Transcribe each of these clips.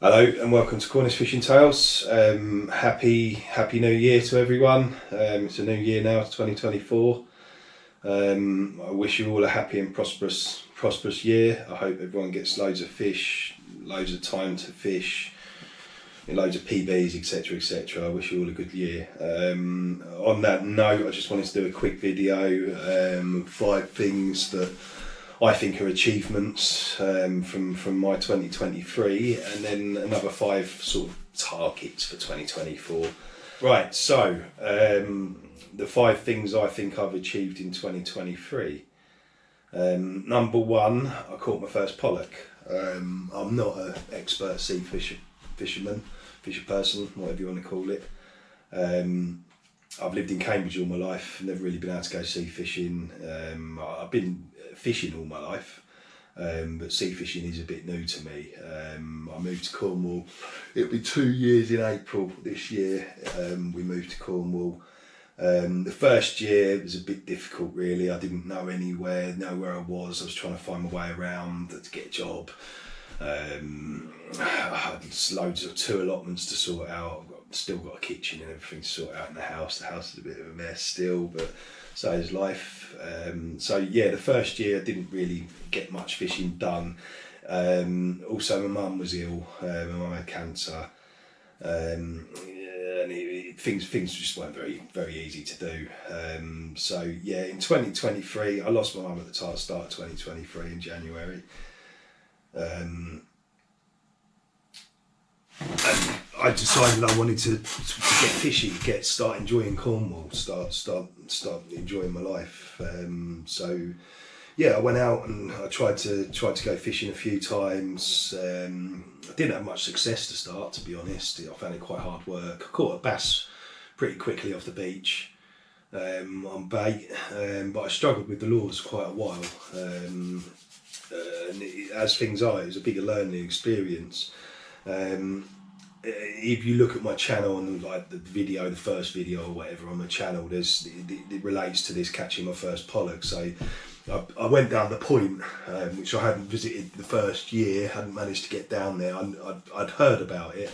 Hello and welcome to Cornish Fishing Tales. Happy New Year to everyone. It's a new year now, it's 2024. I wish you all a happy and prosperous year. I hope everyone gets loads of fish, loads of time to fish, loads of PBs, etc, etc. I wish you all a good year. On that note, I just wanted to do a quick video, 5 things that I think are achievements from my 2023, and then another 5 sort of targets for 2024. Right, so the 5 things I think I've achieved in 2023. Number 1, I caught my first pollock. I'm not an expert sea fisher person, whatever you want to call it. I've lived in Cambridge all my life, never really been able to go sea fishing. I've been fishing all my life, but sea fishing is a bit new to me. I moved to Cornwall, it'll be 2 years in April this year. We moved to Cornwall. The first year was a bit difficult really. I didn't know where I was trying to find my way around to get a job. I had loads of 2 allotments to sort out. I've still got a kitchen and everything to sort out in the house. The house is a bit of a mess still, but so is life. So yeah, the first year I didn't really get much fishing done. Also my mum was ill, my mum had cancer, and things just weren't very easy to do. So yeah, in 2023, I lost my mum at the start of 2023 in January. And I decided I wanted to get fishing, start enjoying Cornwall, start enjoying my life. So yeah, I went out and I tried to go fishing a few times. I didn't have much success to start, to be honest. I found it quite hard work. I caught a bass pretty quickly off the beach on bait, but I struggled with the lures quite a while. And as things are, it was a bigger learning experience. If you look at my channel and like the first video or whatever on my channel, it relates to this catching my first pollock. So I went down the point, which I hadn't visited the first year, hadn't managed to get down there. I'd heard about it,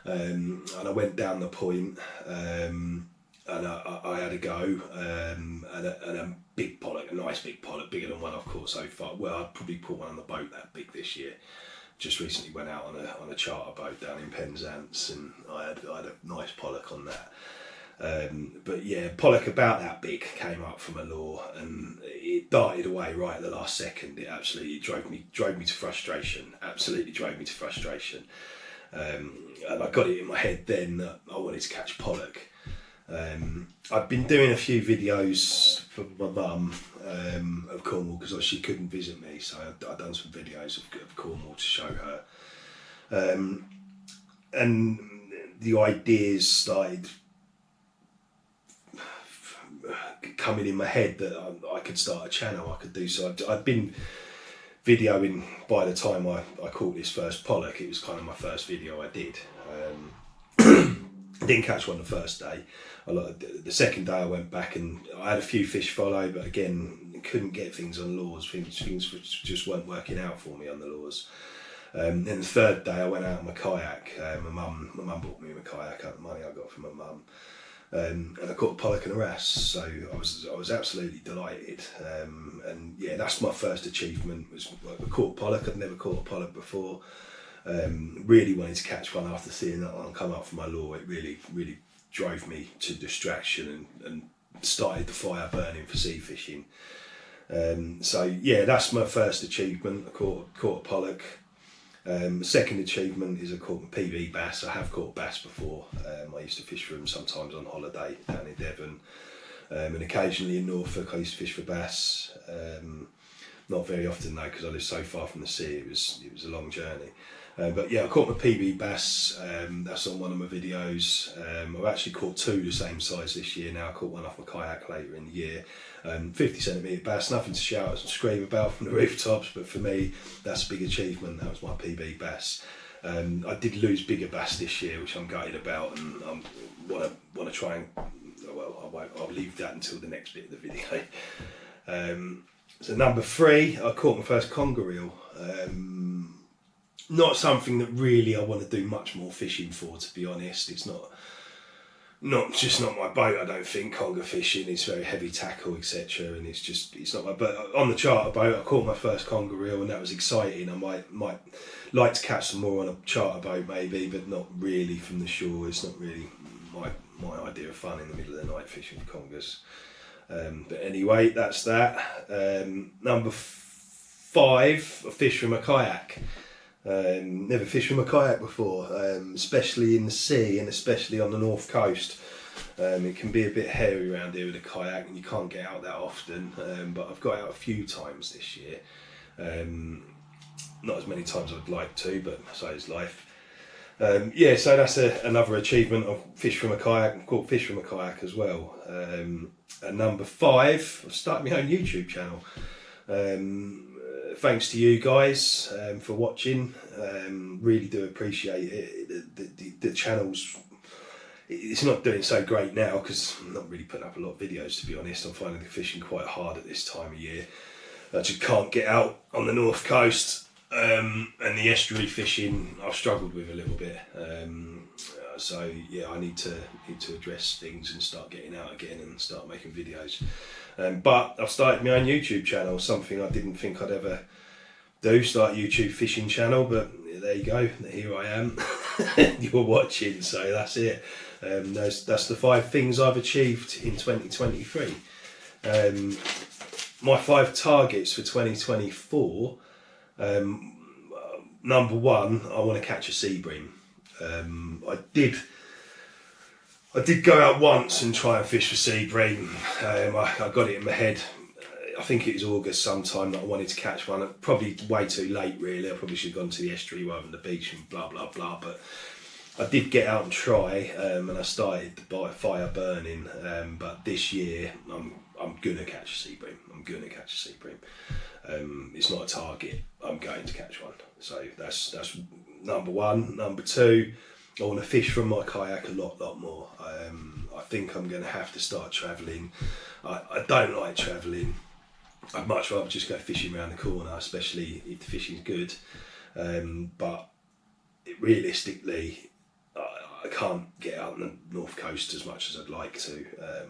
and I went down the point, and I had a go, and a big pollock, a nice big pollock, bigger than one I've caught so far. Well, I'd probably caught one on the boat that big this year. Just recently went out on a charter boat down in Penzance, and I had a nice pollock on that. But yeah, pollock about that big came up from a lure, and it darted away right at the last second. It absolutely drove me to frustration. Absolutely drove me to frustration. And I got it in my head then that I wanted to catch pollock. I've been doing a few videos for my mum of Cornwall because she couldn't visit me, so I've done some videos of Cornwall to show her. And the ideas started coming in my head that I could start a channel, I could do so. I'd been videoing by the time I caught this first pollock. It was kind of my first video I did. I didn't catch one the first day. The second day I went back and I had a few fish follow, but again, couldn't get things on lures. Things just weren't working out for me on the lures. Then the third day I went out on my kayak. My mum bought me my kayak out of the money I got from my mum. And I caught a pollock and a wrasse, so I was absolutely delighted. And yeah, that's my first achievement. I caught a pollock. I'd never caught a pollock before. Really wanted to catch one after seeing that one come up from my lure. It really drove me to distraction and started the fire burning for sea fishing. So yeah, that's my first achievement. I caught a pollock. Second achievement is I caught my PB bass. I have caught bass before. I used to fish for them sometimes on holiday down in Devon, and occasionally in Norfolk I used to fish for bass. Not very often though, because I live so far from the sea. It was a long journey. But yeah, I caught my PB bass. That's on one of my videos. I've actually caught 2 the same size this year now. I caught one off my kayak later in the year. 50cm bass, nothing to shout and scream about from the rooftops, but for me, that's a big achievement. That was my PB bass. I did lose bigger bass this year, which I'm gutted about, and I want to try and, well, I'll leave that until the next bit of the video. So number 3, I caught my first conger eel. not something that really I want to do much more fishing for, to be honest. It's just not my boat. I don't think conger fishing. It's very heavy tackle, etc. And it's not my boat. On the charter boat, I caught my first conger reel, and that was exciting. I might like to catch some more on a charter boat maybe, but not really from the shore. It's not really my idea of fun in the middle of the night fishing for congers. But anyway, that's that. Number 5, I fish from a kayak. Never fished from a kayak before, especially in the sea and especially on the north coast. It can be a bit hairy around here with a kayak, and you can't get out that often, but I've got out a few times this year. Not as many times I'd like to, but so is life. Yeah, so that's another achievement of fish from a kayak. I've caught fish from a kayak as well. And number 5, I've started my own YouTube channel. Thanks to you guys for watching. Really do appreciate it. The channel's, it's not doing so great now because I'm not really putting up a lot of videos, to be honest. I'm finding the fishing quite hard at this time of year. I just can't get out on the north coast. And the estuary fishing I've struggled with a little bit, so yeah, I need to address things and start getting out again and start making videos. But I've started my own YouTube channel, something I didn't think I'd ever do, start a YouTube fishing channel, but there you go, here I am. You're watching, so that's it. That's the 5 things I've achieved in 2023. My 5 targets for 2024. Number 1, I want to catch a sea bream. I did go out once and try and fish for sea bream. I got it in my head. I think it was August sometime that I wanted to catch one. Probably way too late, really. I probably should have gone to the estuary rather than the beach and blah blah blah. But I did get out and try, and I started by fire burning. But this year, I'm gonna catch a sea bream. I'm gonna catch a sea bream. It's not a target. I'm going to catch one. So that's number 1. Number 2, I want to fish from my kayak a lot more. I think I'm going to have to start travelling. I don't like travelling. I'd much rather just go fishing around the corner, especially if the fishing's good. But realistically, I can't get out on the north coast as much as I'd like to,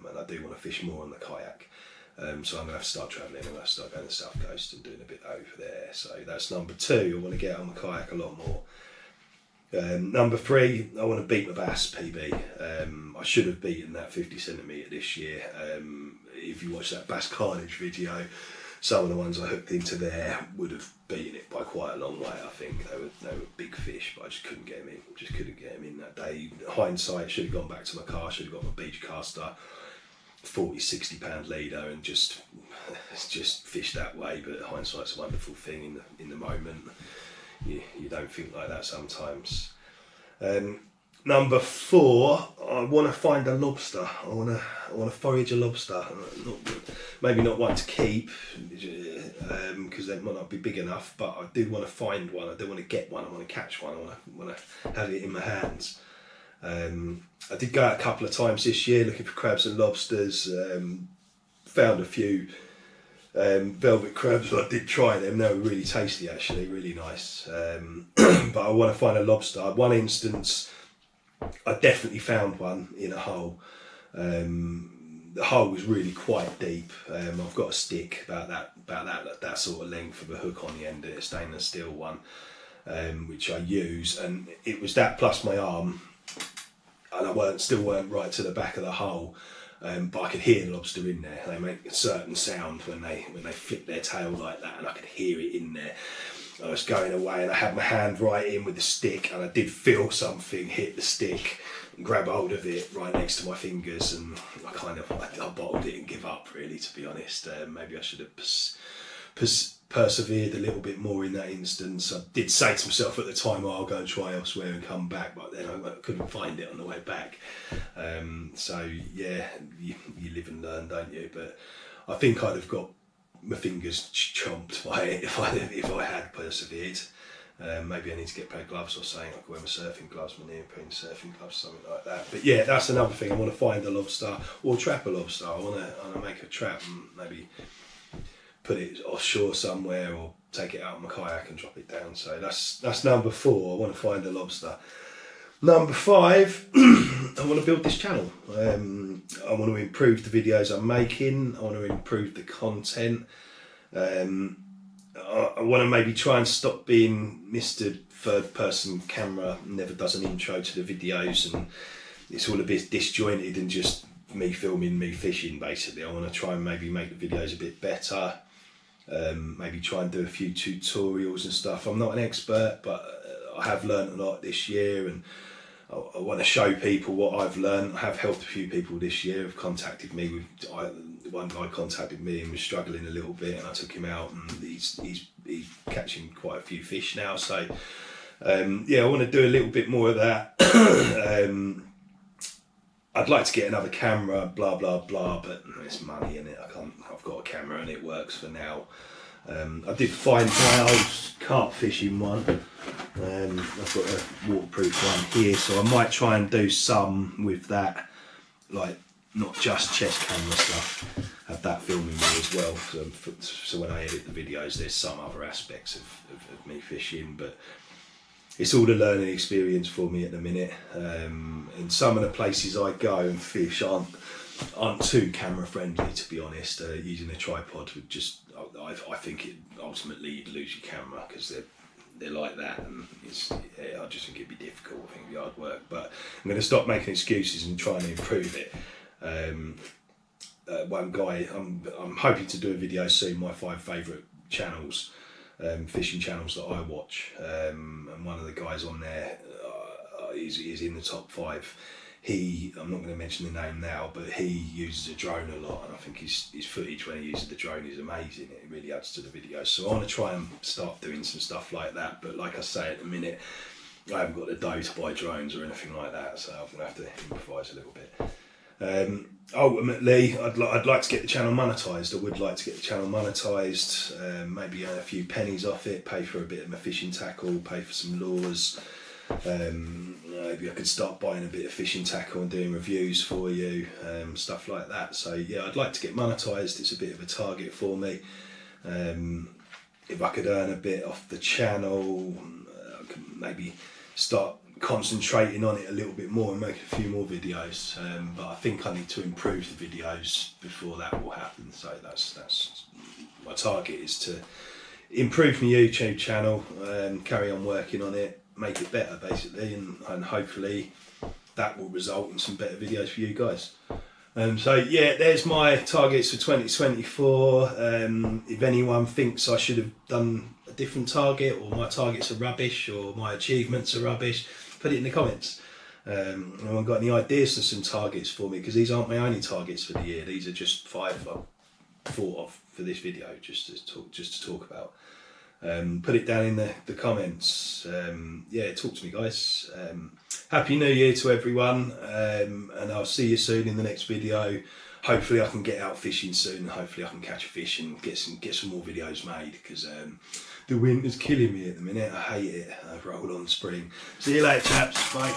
and I do want to fish more on the kayak. So I'm going to have to start travelling. I'm going to have to start going to the south coast and doing a bit over there. So that's number 2. I want to get out on the kayak a lot more. Number 3, I want to beat my bass PB. I should have beaten that 50 centimetre this year. If you watch that Bass Carnage video, some of the ones I hooked into there would have beaten it by quite a long way. I think they were big fish, but I just couldn't get them in. Just couldn't get them in that day. Hindsight, should have gone back to my car. Should have got my beach caster, 40-60 pound leader, and just fish that way. But hindsight's a wonderful thing. In the moment, you don't think like that sometimes. Number 4, I want to find a lobster. I want to forage a lobster. Maybe not one to keep, because they might not be big enough. But I do want to find one. I do want to get one. I want to catch one. I want to have it in my hands. I did go out a couple of times this year looking for crabs and lobsters. Found a few velvet crabs. I did try them. They were really tasty, actually, really nice. But I want to find a lobster. One instance, I definitely found one in a hole. The hole was really quite deep. I've got a stick about that sort of length of a hook on the end of it, a stainless steel one, which I use, and it was that plus my arm. And I still weren't right to the back of the hole, but I could hear the lobster in there. They make a certain sound when they flip their tail like that, and I could hear it in there. I was going away and I had my hand right in with the stick, and I did feel something hit the stick and grab hold of it right next to my fingers, and I bottled it and give up, really, to be honest. Maybe I should have persevered a little bit more in that instance. I did say to myself at the time, I'll go and try elsewhere and come back, but then I couldn't find it on the way back. So yeah, you live and learn, don't you? But I think I'd have got my fingers chomped by it if I had persevered. Maybe I need to get a pair of gloves or something. I could wear my surfing gloves, my neoprene surfing gloves, something like that. But yeah, that's another thing. I want to find a lobster or trap a lobster. I want to make a trap and maybe put it offshore somewhere or take it out on my kayak and drop it down. So that's number 4. I want to find a lobster. Number 5, I want to build this channel. I want to improve the videos I'm making. I want to improve the content. I want to maybe try and stop being Mr. third person camera, never does an intro to the videos, and it's all a bit disjointed and just me filming me fishing basically. I want to try and maybe make the videos a bit better. Maybe try and do a few tutorials and stuff. I'm not an expert, but I have learned a lot this year, and I want to show people what I've learned. I have helped a few people this year, have contacted me. One guy contacted me and was struggling a little bit, and I took him out, and he's catching quite a few fish now. So yeah, I want to do a little bit more of that. I'd like to get another camera, blah blah blah, but it's money in it. I've got a camera and it works for now. I did find my old carp fishing one. I've got a waterproof one here, so I might try and do some with that, like not just chest camera stuff, have that filming me as well. So when I edit the videos, there's some other aspects of me fishing, but it's all a learning experience for me at the minute. And some of the places I go and fish aren't too camera friendly, to be honest. Using a tripod would just, I think it ultimately you'd lose your camera because they're like that, and I just think it'd be difficult. I think it'd be hard work, but I'm going to stop making excuses and try and improve it. One guy, I'm hoping to do a video soon, my 5 favourite channels, fishing channels that I watch, and one of the guys on there is in the top 5. I'm not going to mention the name now, but he uses a drone a lot, and I think his footage when he uses the drone is amazing. It really adds to the videos. So I want to try and start doing some stuff like that. But like I say, at the minute, I haven't got the dough to buy drones or anything like that, so I'm going to have to improvise a little bit. Ultimately, I'd like to get the channel monetised. I would like to get the channel monetised, maybe earn a few pennies off it, pay for a bit of my fishing tackle, pay for some lures. Maybe I could start buying a bit of fishing tackle and doing reviews for you, stuff like that. So yeah, I'd like to get monetised. It's a bit of a target for me. If I could earn a bit off the channel, I could maybe start concentrating on it a little bit more and make a few more videos. But I think I need to improve the videos before that will happen. So that's my target, is to improve my YouTube channel and carry on working on it, make it better basically, and hopefully that will result in some better videos for you guys. So yeah, there's my targets for 2024. If anyone thinks I should have done a different target, or my targets are rubbish, or my achievements are rubbish, put it in the comments. Anyone got any ideas for some targets for me? Because these aren't my only targets for the year. These are just 5 I've thought of for this video, just to talk about. Put it down in the comments. Yeah, talk to me, guys. Happy New Year to everyone, and I'll see you soon in the next video. Hopefully I can get out fishing soon. Hopefully I can catch a fish and get some more videos made, because the winter's killing me at the minute. I hate it. I roll on spring. See you later, chaps. Bye.